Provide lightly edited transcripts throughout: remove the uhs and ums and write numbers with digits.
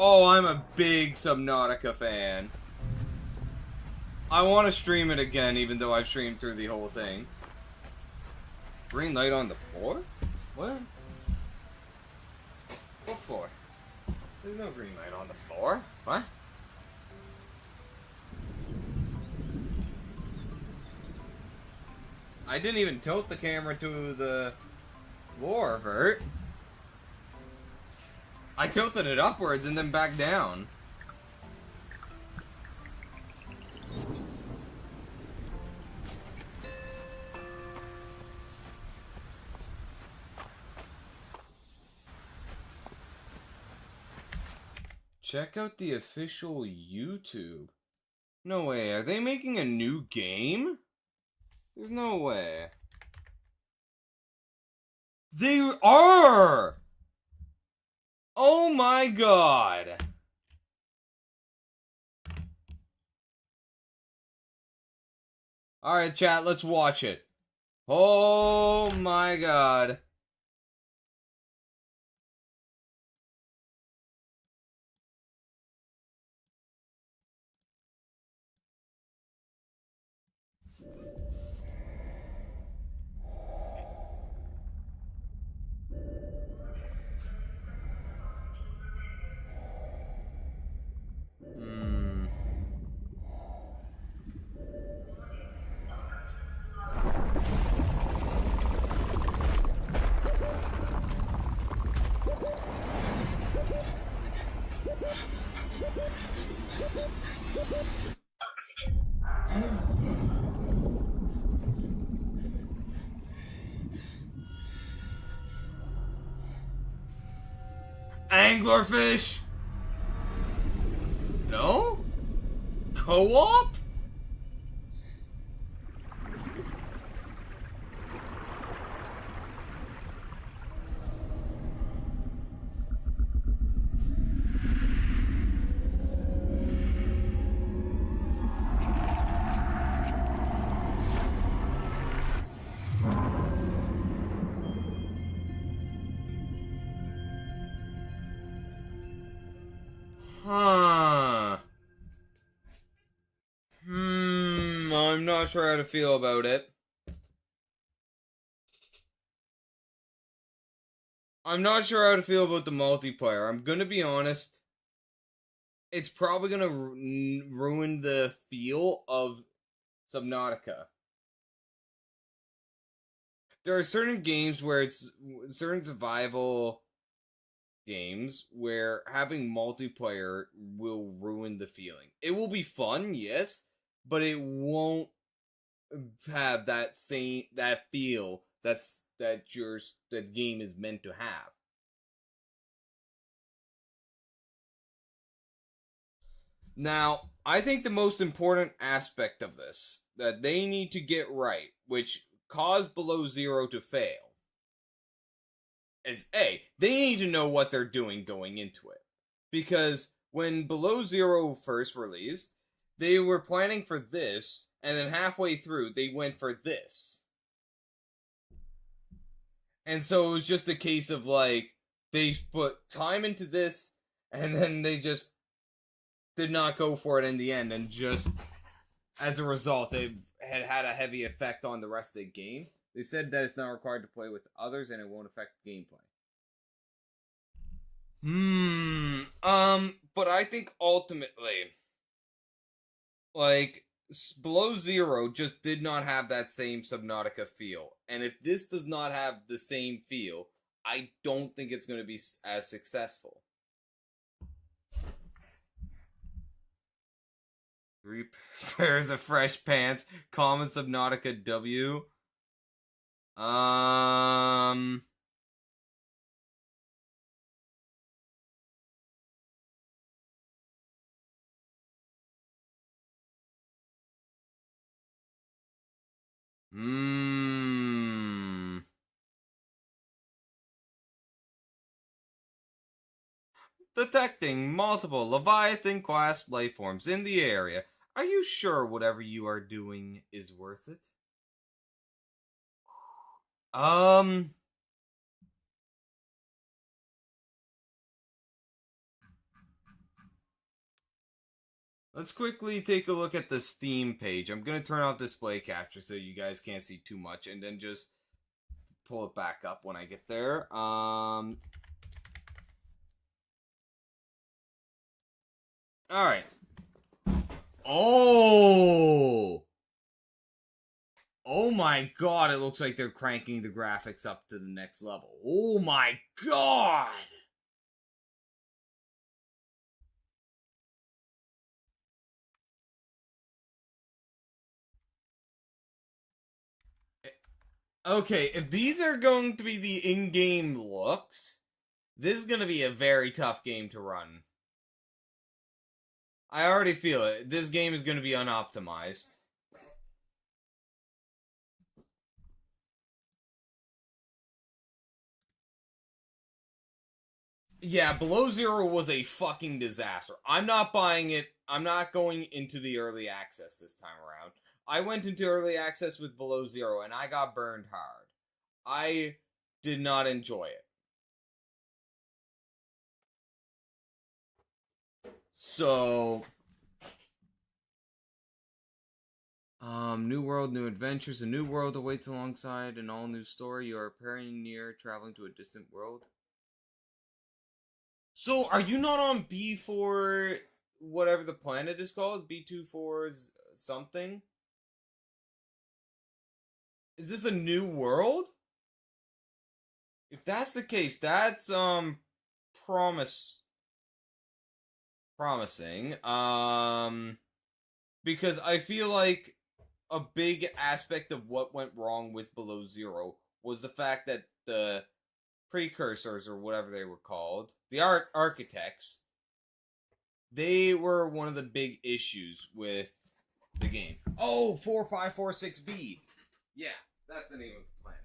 Oh, I'm a big Subnautica fan. I want to stream it again, even though I've streamed through the whole thing. Green light on the floor? What? What floor? There's no green light on the floor. What? I didn't even tilt the camera to the floor, Vert. I tilted it upwards and then back down. Check out the official YouTube. No way, are they making a new game? There's no way. They are! Oh my god! Alright, chat, let's watch it. Oh my god. Anglerfish? No? Co-op? Huh. I'm not sure how to feel about it. I'm not sure how to feel about the multiplayer. I'm gonna be honest. It's probably gonna ruin the feel of Subnautica. There are certain games where it's certain survival games where having multiplayer will ruin the feeling. It will be fun, yes, but it won't have that feel that game is meant to have. Now, I think the most important aspect of this that they need to get right, which caused Below Zero to fail, is A, they need to know what they're doing going into it. Because when Below Zero first released, they were planning for this, and then halfway through, they went for this. And so it was just a case of, like, they put time into this, and then they just did not go for it in the end, and just, as a result, it had a heavy effect on the rest of the game. They said that it's not required to play with others, and it won't affect gameplay. But I think ultimately, like, Below Zero just did not have that same Subnautica feel. And if this does not have the same feel, I don't think it's going to be as successful. 3 pairs of fresh pants. Common Subnautica W. Detecting multiple Leviathan-class life forms in the area. Are you sure whatever you are doing is worth it? I, Let's quickly take a look at the Steam page. I'm gonna turn off display capture so you guys can't see too much, and then just pull it back up when I get there. All right. Oh! Oh my god, it looks like they're cranking the graphics up to the next level. Oh my god! Okay, if these are going to be the in-game looks, this is going to be a very tough game to run. I already feel it. This game is going to be unoptimized. Yeah, Below Zero was a fucking disaster. I'm not buying it. I'm not going into the early access this time around. I went into early access with Below Zero and I got burned hard. I did not enjoy it. So, new world, new adventures. A new world awaits alongside an all-new story. You are pioneer traveling to a distant world. So, are you not on B for whatever the planet is called? B24 something? Is this a new world? If that's the case, that's promise promising. Because I feel like a big aspect of what went wrong with Below Zero was the fact that the precursors, or whatever they were called, the architects, they were one of the big issues with the game. Oh, 4546B. Yeah, that's the name of the planet.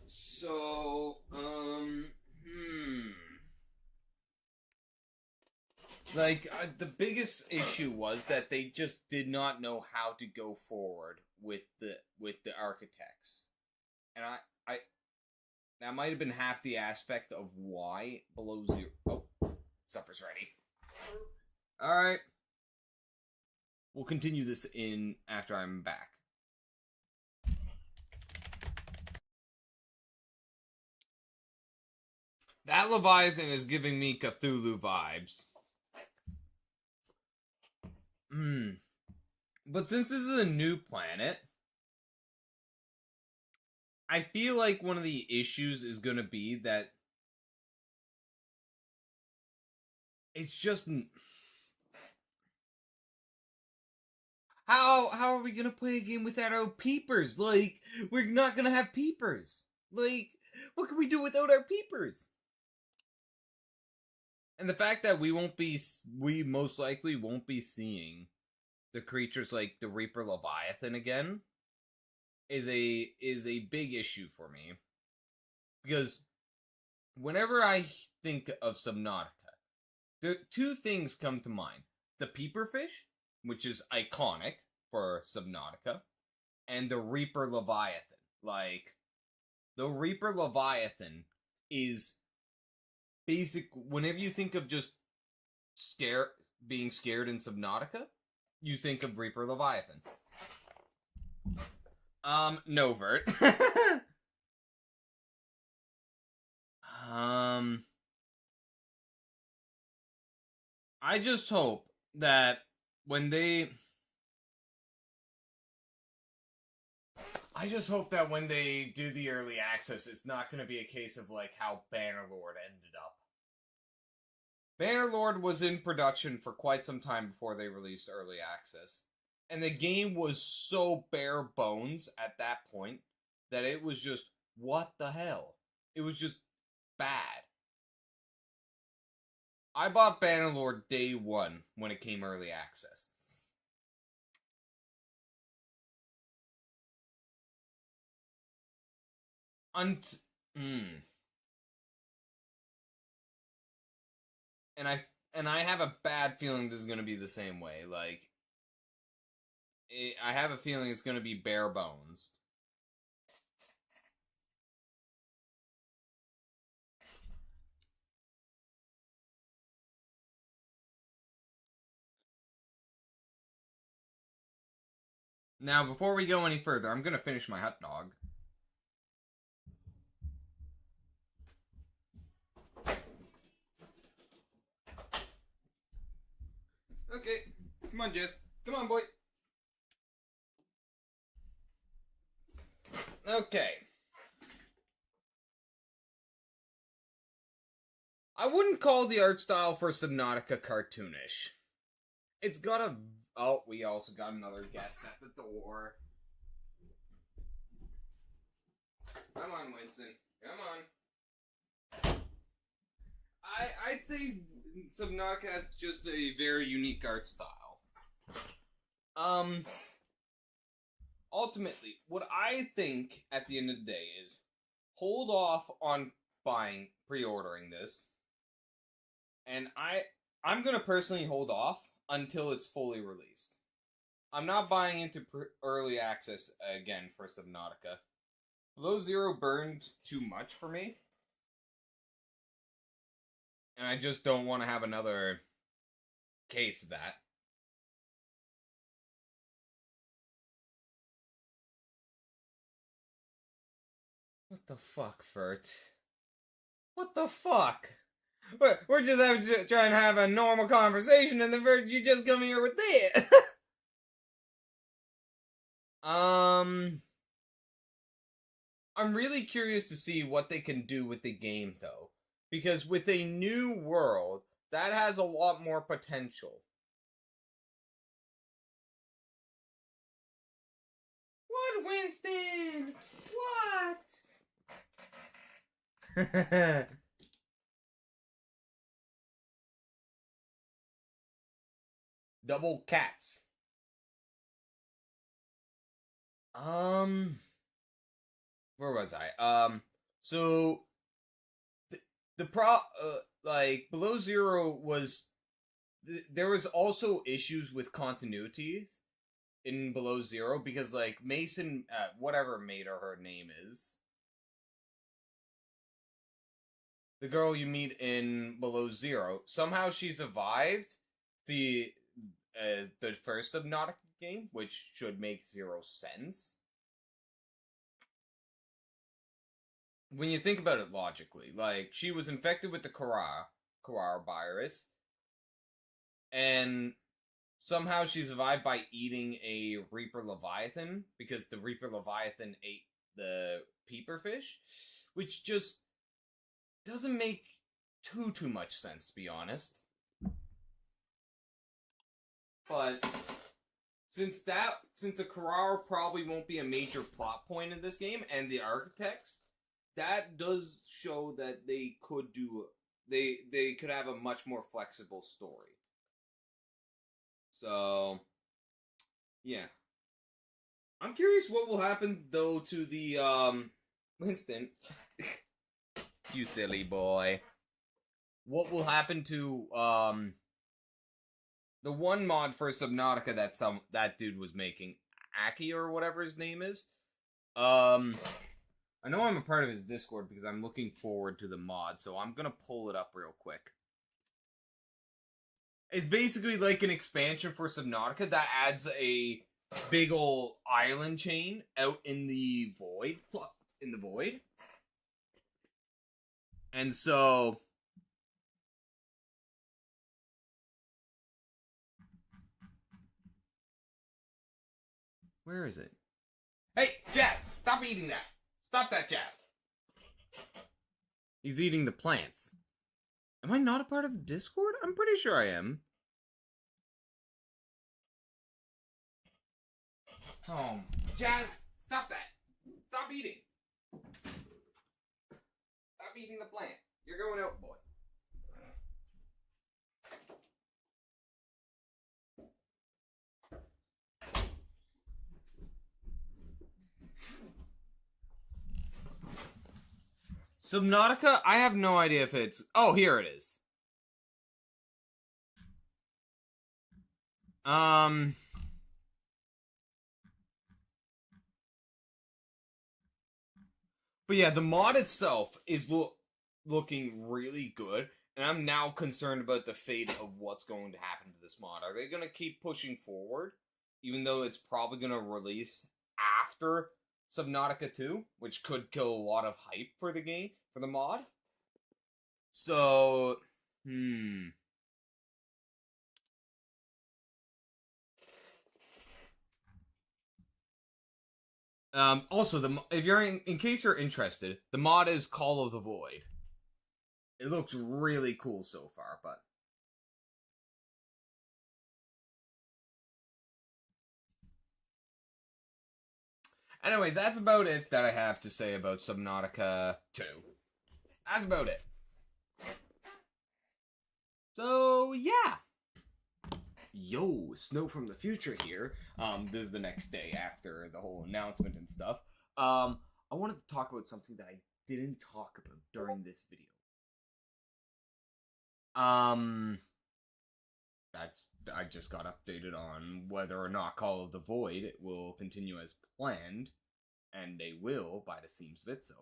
So, like the biggest issue was that they just did not know how to go forward with the architects, and I that might have been half the aspect of why Below Zero. Oh, supper's ready. All right, we'll continue this in after I'm back. That Leviathan is giving me Cthulhu vibes. But since this is a new planet, I feel like one of the issues is going to be that it's just how are we going to play a game without our peepers? Like, we're not going to have peepers. Like, what can we do without our peepers? And the fact that we most likely won't be seeing the creatures like the Reaper Leviathan again is a big issue for me, because whenever I think of Subnautica, the two things come to mind: the peeperfish, which is iconic for Subnautica, and the Reaper Leviathan. Like, the Reaper Leviathan is basic. Whenever you think of just being scared in Subnautica, you think of Reaper Leviathan. No, Vert. I just hope that when they do the early access, it's not going to be a case of like how Bannerlord ended up. Bannerlord was in production for quite some time before they released early access, and the game was so bare bones at that point that it was just, what the hell? It was just bad. I bought Bannerlord day one when it came early access. And I have a bad feeling this is going to be the same way. Like, I have a feeling it's going to be bare bones. Now, before we go any further, I'm going to finish my hot dog. Okay, come on, Jess. Come on, boy. Okay. I wouldn't call the art style for Subnautica cartoonish. It's got a... Oh, we also got another guest at the door. Come on, Winston. Come on. I'd say Subnautica has just a very unique art style. Ultimately, what I think at the end of the day is hold off on pre-ordering this. And I'm gonna personally hold off until it's fully released. I'm not buying into early access again for Subnautica. Below Zero burned too much for me. And I just don't want to have another case of that. What the fuck, Fert? What the fuck? We're just trying to have a normal conversation, and then Fert, you just come here with it. I'm really curious to see what they can do with the game, though. Because with a new world, that has a lot more potential. What, Winston? What? Double cats. Where was I? So like Below Zero was there was also issues with continuities in Below Zero because like Mason, whatever Maid or her name is, the girl you meet in Below Zero, somehow she survived the first Subnautica game, which should make zero sense. When you think about it logically, like, she was infected with the Carrara virus, and somehow she survived by eating a Reaper Leviathan, because the Reaper Leviathan ate the Peeper fish, which just doesn't make too much sense, to be honest. But since the Carrara probably won't be a major plot point in this game, and the architects, that does show that they could have a much more flexible story. So, yeah. I'm curious what will happen, though, to the, Winston. You silly boy. What will happen to, the one mod for Subnautica that dude was making, Aki or whatever his name is. I know I'm a part of his Discord because I'm looking forward to the mod, so I'm gonna pull it up real quick. It's basically like an expansion for Subnautica that adds a big ol' island chain out in the void. And so... Where is it? Hey, Jazz! Stop eating that! Stop that, Jazz! He's eating the plants. Am I not a part of the Discord? I'm pretty sure I am. Oh, Jazz, stop that! Stop eating! Stop eating the plant. You're going out, boy. Subnautica, I have no idea if it's... Oh, here it is. But yeah, the mod itself is looking really good, and I'm now concerned about the fate of what's going to happen to this mod. Are they going to keep pushing forward, even though it's probably going to release after Subnautica 2, which could kill a lot of hype for the game, for the mod? So, Also, if you're in case you're interested, the mod is Call of the Void. It looks really cool so far, but anyway, that's about it that I have to say about Subnautica 2. That's about it. So, yeah. Yo, Snow from the future here. This is the next day after the whole announcement and stuff. I wanted to talk about something that I didn't talk about during this video. I just got updated on whether or not Call of the Void will continue as planned, and they will by the seams of it. So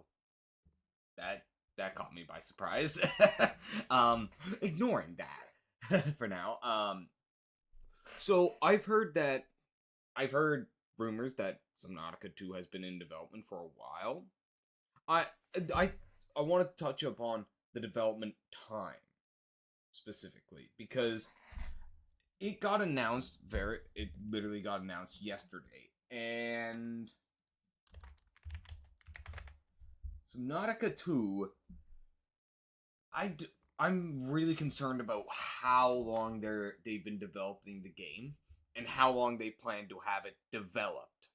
that caught me by surprise. Ignoring that for now. So I've heard rumors that Subnautica 2 has been in development for a while. I want to touch upon the development time specifically because it got announced it literally got announced yesterday, and Subnautica 2, I'm really concerned about how long they've been developing the game and how long they plan to have it developed.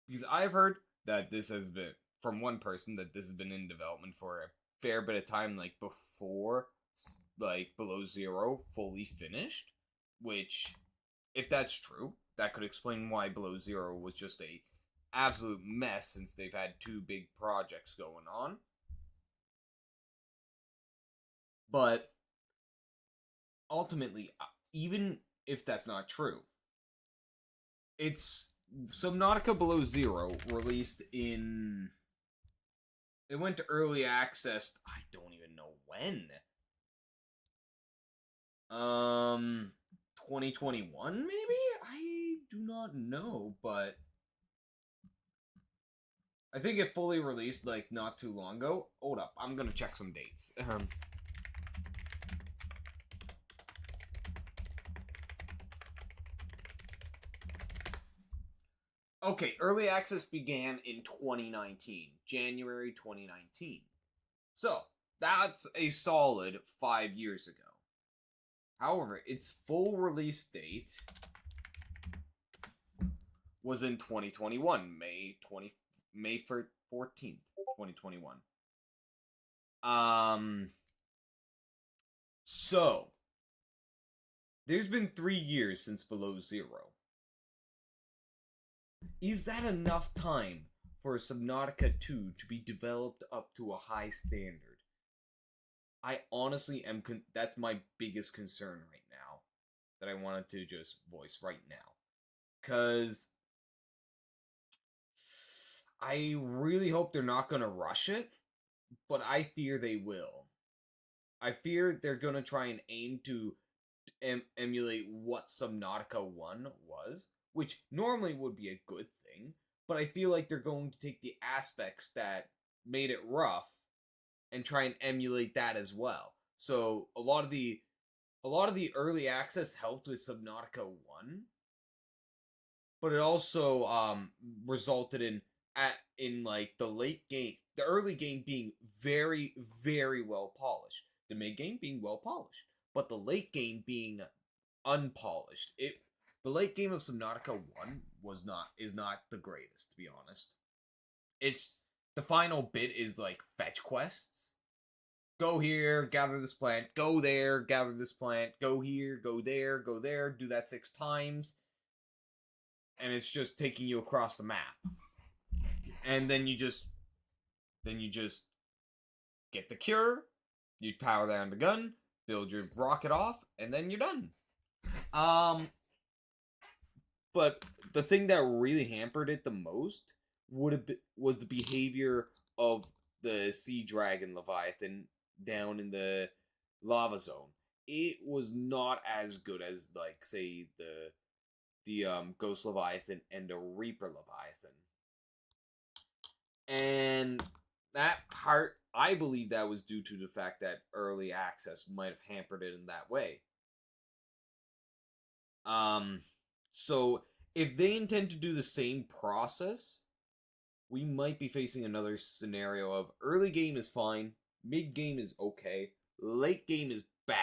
Because I've heard that this has been, from one person, that this has been in development for a fair bit of time, like before, like Below Zero fully finished. Which, if that's true, that could explain why Below Zero was just a absolute mess since they've had 2 big projects going on. But ultimately, even if that's not true, it's Subnautica Below Zero released in. It went to early access. I don't even know when. 2021 maybe? I do not know, but I think it fully released like not too long ago. Hold up, I'm gonna check some dates. Okay, early access began in 2019, January 2019. So, that's a solid 5 years ago. However, its full release date was in 2021, May 14th, 2021. So there's been 3 years since Below Zero. Is that enough time for Subnautica 2 to be developed up to a high standard? I honestly am. That's my biggest concern right now that I wanted to just voice right now. Because I really hope they're not going to rush it, but I fear they will. I fear they're going to try and aim to emulate what Subnautica 1 was, which normally would be a good thing, but I feel like they're going to take the aspects that made it rough and try and emulate that as well. So a lot of the early access helped with Subnautica 1, but it also resulted in like the late game, the early game being very, very well polished, the mid game being well polished, but the late game being unpolished. The late game of Subnautica 1 is not the greatest, to be honest. It's the final bit is like fetch quests. Go here, gather this plant, go there, gather this plant, go here, go there, do that 6 times. And it's just taking you across the map. And then you just get the cure, you power down the gun, build your rocket off, and then you're done. But the thing that really hampered it the most was the behavior of the Sea Dragon Leviathan down in the lava zone, it was not as good as, like, say, the Ghost Leviathan and the Reaper Leviathan. And that part, I believe that was due to the fact that early access might have hampered it in that way. So if they intend to do the same process, we might be facing another scenario of early game is fine, mid game is okay, late game is bad.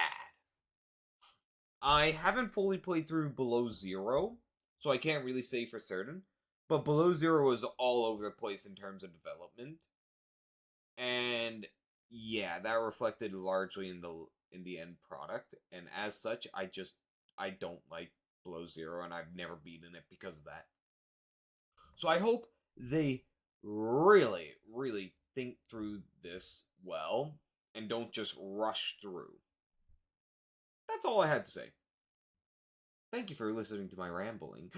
I haven't fully played through Below Zero, so I can't really say for certain. But Below Zero is all over the place in terms of development, and yeah, that reflected largely in the end product. And as such, I don't like Below Zero, and I've never beaten it because of that. So I hope they really, really think through this well and don't just rush through. That's all I had to say. Thank you for listening to my rambling.